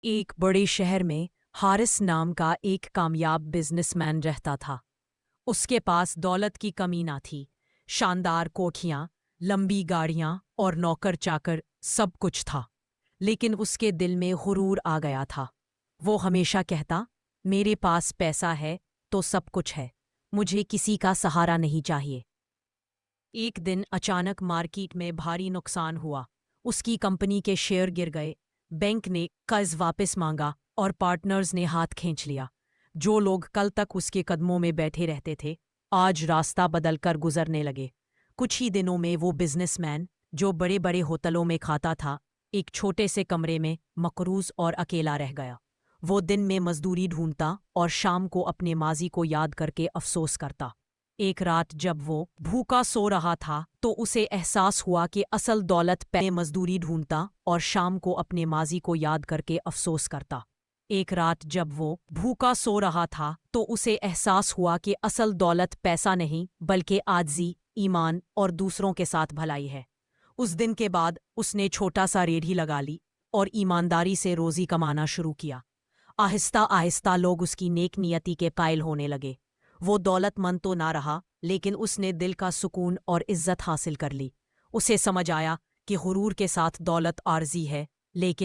ایک بڑے شہر میں حارث نام کا ایک کامیاب بزنس مین رہتا تھا۔ اس کے پاس دولت کی کمی نہ تھی، شاندار کوٹھیاں، لمبی گاڑیاں اور نوکر چاکر سب کچھ تھا، لیکن اس کے دل میں غرور آ گیا تھا۔ وہ ہمیشہ کہتا، میرے پاس پیسہ ہے تو سب کچھ ہے، مجھے کسی کا سہارا نہیں چاہیے۔ ایک دن اچانک مارکیٹ میں بھاری نقصان ہوا، اس کی کمپنی کے شیئر گر گئے، بینک نے قرض واپس مانگا اور پارٹنرز نے ہاتھ کھینچ لیا۔ جو لوگ کل تک اس کے قدموں میں بیٹھے رہتے تھے، آج راستہ بدل کر گزرنے لگے۔ کچھ ہی دنوں میں وہ بزنس مین جو بڑے بڑے ہوٹلوں میں کھاتا تھا، ایک چھوٹے سے کمرے میں مقروض اور اکیلا رہ گیا۔ وہ دن میں مزدوری ڈھونڈتا اور شام کو اپنے ماضی کو یاد کر کے افسوس کرتا۔ ایک رات جب وہ بھوکا سو رہا تھا تو اسے احساس ہوا کہ اصل دولت پہلے مزدوری ڈھونڈتا اور شام کو اپنے ماضی کو یاد کر کے افسوس کرتا۔ ایک رات جب وہ بھوکا سو رہا تھا تو اسے احساس ہوا کہ اصل دولت پیسہ نہیں بلکہ عاجزی، ایمان اور دوسروں کے ساتھ بھلائی ہے۔ اس دن کے بعد اس نے چھوٹا سا ریڑھی لگا لی اور ایمانداری سے روزی کمانا شروع کیا۔ آہستہ آہستہ لوگ اس کی نیک نیتی کے قائل ہونے لگے۔ وہ دولت مند تو نہ رہا، لیکن اس نے دل کا سکون اور عزت حاصل کر لی۔ اسے سمجھ آیا کہ غرور کے ساتھ دولت عارضی ہے، لیکن